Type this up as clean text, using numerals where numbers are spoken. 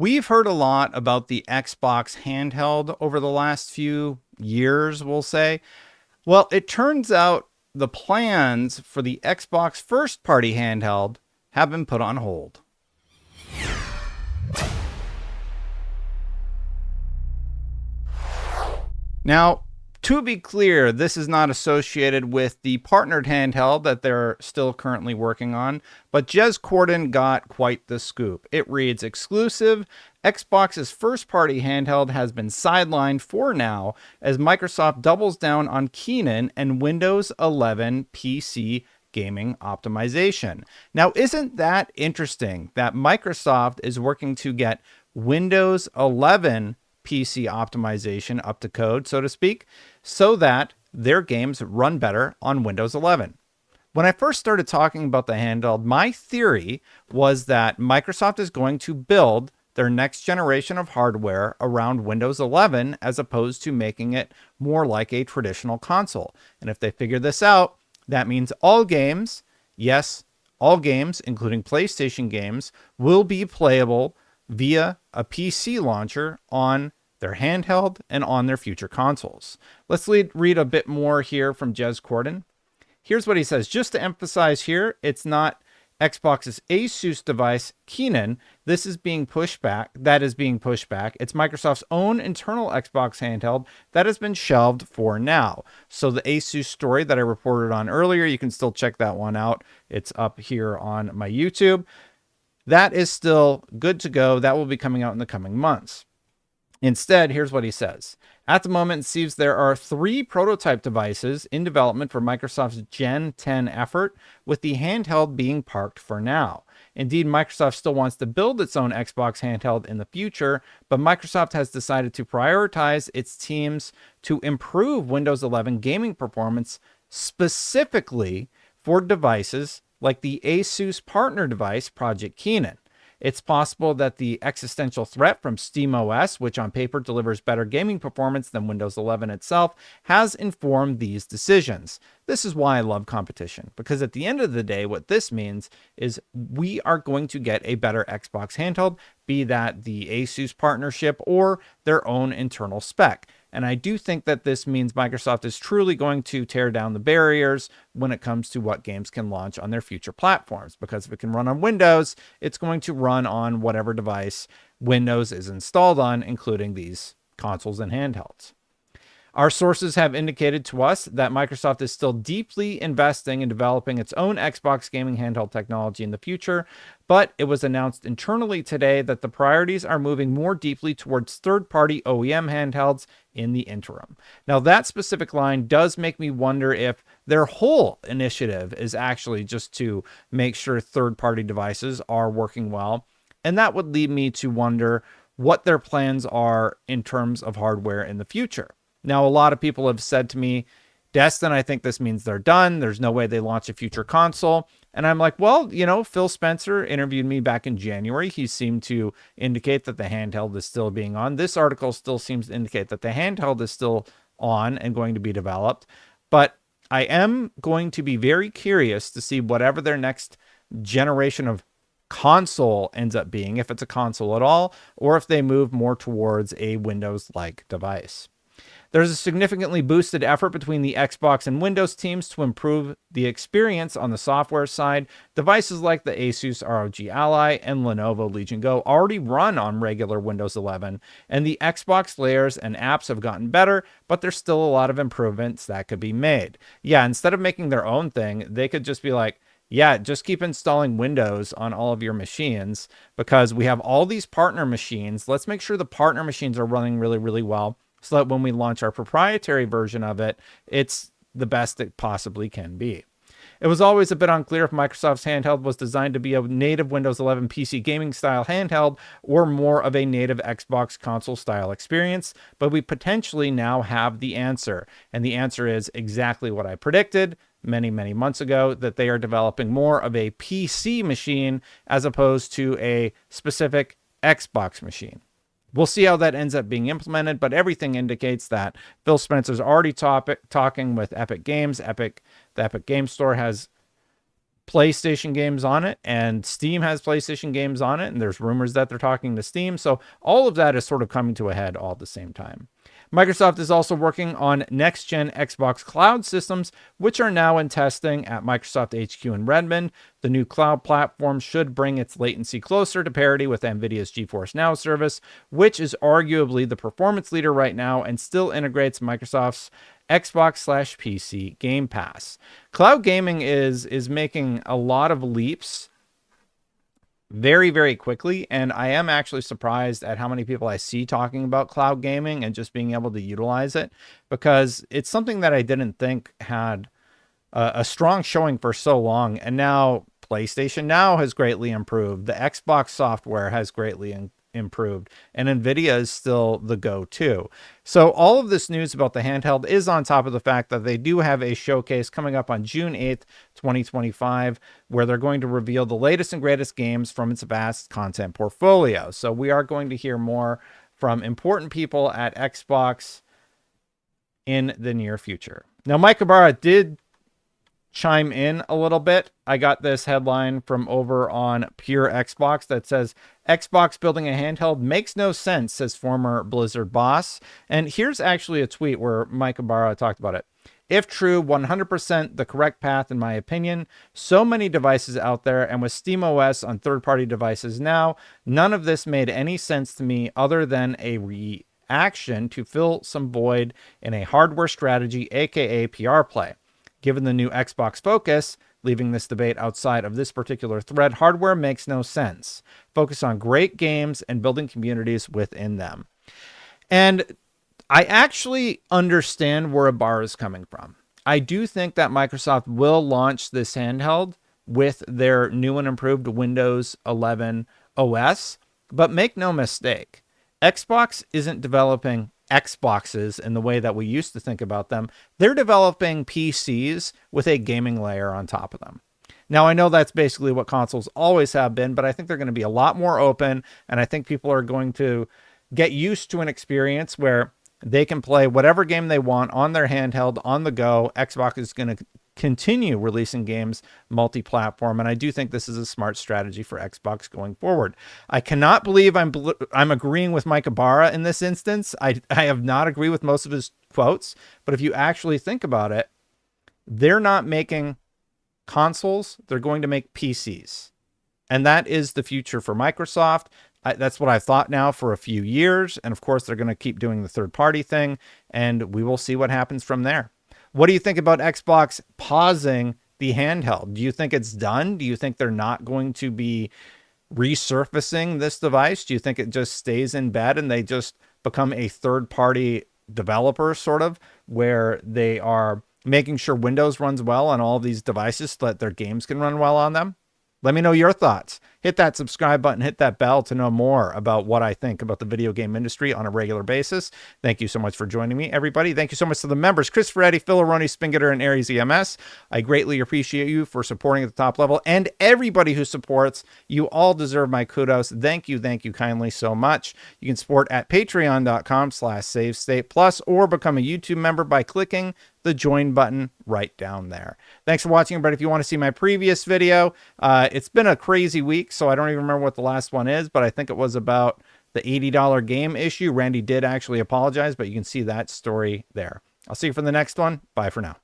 We've heard a lot about the Xbox handheld over the last few years, we'll say. Well, it turns out the plans for the Xbox first party handheld have been put on hold. Now, to be clear, this is not associated with the partnered handheld that they're still currently working on, but Jez Corden got quite the scoop. It reads, exclusive, Xbox's first-party handheld has been sidelined for now as Microsoft doubles down on Kenan and Windows 11 PC gaming optimization. Now, isn't that interesting that Microsoft is working to get Windows 11 PC optimization up to code, so to speak, so that their games run better on Windows 11? When I first started talking about the handheld, my theory was that Microsoft is going to build their next generation of hardware around Windows 11 as opposed to making it more like a traditional console. And if they figure this out, that means all games, yes, all games, including PlayStation games, will be playable via a PC launcher on their handheld and on their future consoles. Let's read a bit more here from Jez Corden. Here's what he says. Just to emphasize here, it's not Xbox's Asus device, Kenan. This is being pushed back. That is being pushed back. It's Microsoft's own internal Xbox handheld that has been shelved for now. So the Asus story that I reported on earlier, you can still check that one out. It's up here on my YouTube. That is still good to go. That will be coming out in the coming months. Instead, here's what he says. At the moment, it seems there are 3 prototype devices in development for Microsoft's Gen 10 effort, with the handheld being parked for now. Indeed, Microsoft still wants to build its own Xbox handheld in the future, but Microsoft has decided to prioritize its teams to improve Windows 11 gaming performance specifically for devices like the Asus partner device, Project Kenan. It's possible that the existential threat from SteamOS, which on paper delivers better gaming performance than Windows 11 itself, has informed these decisions. This is why I love competition, because at the end of the day, what this means is we are going to get a better Xbox handheld, be that the Asus partnership or their own internal spec. And I do think that this means Microsoft is truly going to tear down the barriers when it comes to what games can launch on their future platforms. Because if it can run on Windows, it's going to run on whatever device Windows is installed on, including these consoles and handhelds. Our sources have indicated to us that Microsoft is still deeply investing in developing its own Xbox gaming handheld technology in the future, but it was announced internally today that the priorities are moving more deeply towards third-party OEM handhelds in the interim. Now, that specific line does make me wonder if their whole initiative is actually just to make sure third-party devices are working well, and that would lead me to wonder what their plans are in terms of hardware in the future. Now, a lot of people have said to me, Destin, I think this means they're done. There's no way they launch a future console. And I'm like, well, Phil Spencer interviewed me back in January. He seemed to indicate that the handheld is still being on. This article still seems to indicate that the handheld is still on and going to be developed. But I am going to be very curious to see whatever their next generation of console ends up being, if it's a console at all, or if they move more towards a Windows-like device. There's a significantly boosted effort between the Xbox and Windows teams to improve the experience on the software side. Devices like the Asus ROG Ally and Lenovo Legion Go already run on regular Windows 11, and the Xbox layers and apps have gotten better, but there's still a lot of improvements that could be made. Yeah, instead of making their own thing, they could just be like, yeah, just keep installing Windows on all of your machines because we have all these partner machines. Let's make sure the partner machines are running really, really well, so that when we launch our proprietary version of it, it's the best it possibly can be. It was always a bit unclear if Microsoft's handheld was designed to be a native Windows 11 PC gaming style handheld or more of a native Xbox console style experience, but we potentially now have the answer. And the answer is exactly what I predicted many, many months ago, that they are developing more of a PC machine as opposed to a specific Xbox machine. We'll see how that ends up being implemented, but everything indicates that Phil Spencer's already talking with Epic Games. The Epic Games Store has PlayStation games on it, and Steam has PlayStation games on it, and there's rumors that they're talking to Steam. So all of that is sort of coming to a head all at the same time. Microsoft is also working on next-gen Xbox cloud systems, which are now in testing at Microsoft HQ in Redmond. The new cloud platform should bring its latency closer to parity with NVIDIA's GeForce Now service, which is arguably the performance leader right now and still integrates Microsoft's Xbox/PC Game Pass. Cloud gaming is making a lot of leaps very, very quickly, and I am actually surprised at how many people I see talking about cloud gaming and just being able to utilize it, because it's something that I didn't think had a strong showing for so long, and now PlayStation Now has greatly improved. The Xbox software has greatly improved, and NVIDIA is still the go-to. So all of this news about the handheld is on top of the fact that they do have a showcase coming up on June 8th, 2025, where they're going to reveal the latest and greatest games from its vast content portfolio. So we are going to hear more from important people at Xbox in the near future. Now, Mike Ibarra did chime in a little bit. I got this headline from over on Pure Xbox that says, Xbox building a handheld makes no sense, says former Blizzard boss. And here's actually a tweet where Mike Ibarra talked about it. If true, 100% the correct path in my opinion. So many devices out there, and with SteamOS on third-party devices now, none of this made any sense to me other than a reaction to fill some void in a hardware strategy, aka PR play. Given the new Xbox focus, leaving this debate outside of this particular thread, hardware makes no sense. Focus on great games and building communities within them. And I actually understand where Ibarra is coming from. I do think that Microsoft will launch this handheld with their new and improved Windows 11 OS, but make no mistake, Xbox isn't developing Xboxes in the way that we used to think about them. They're developing PCs with a gaming layer on top of them. Now, I know that's basically what consoles always have been, but I think they're going to be a lot more open, and I think people are going to get used to an experience where they can play whatever game they want on their handheld, on the go. Xbox is going to continue releasing games multi-platform, and I do think this is a smart strategy for Xbox going forward. I cannot believe I'm agreeing with Mike Ibarra in this instance. I have not agreed with most of his quotes, but if you actually think about it, they're not making consoles, they're going to make PCs. And that is the future for Microsoft. That's what I've thought now for a few years, and of course they're going to keep doing the third-party thing, and we will see what happens from there. What do you think about Xbox pausing the handheld? Do you think it's done? Do you think they're not going to be resurfacing this device? Do you think it just stays in bed and they just become a third-party developer, sort of, where they are making sure Windows runs well on all of these devices so that their games can run well on them? Let me know your thoughts. Hit that subscribe button, hit that bell to know more about what I think about the video game industry on a regular basis. Thank you so much for joining me, everybody. Thank you so much to the members, Chris Ferretti, Phil Aroni, Spingeter, and Aries EMS. I greatly appreciate you for supporting at the top level, and everybody who supports. You all deserve my kudos. Thank you kindly so much. You can support at patreon.com/SaveStatePlus or become a YouTube member by clicking the join button right down there. Thanks for watching, everybody. If you want to see my previous video, it's been a crazy week, so I don't even remember what the last one is, but I think it was about the $80 game issue. Randy did actually apologize, but you can see that story there. I'll see you for the next one. Bye for now.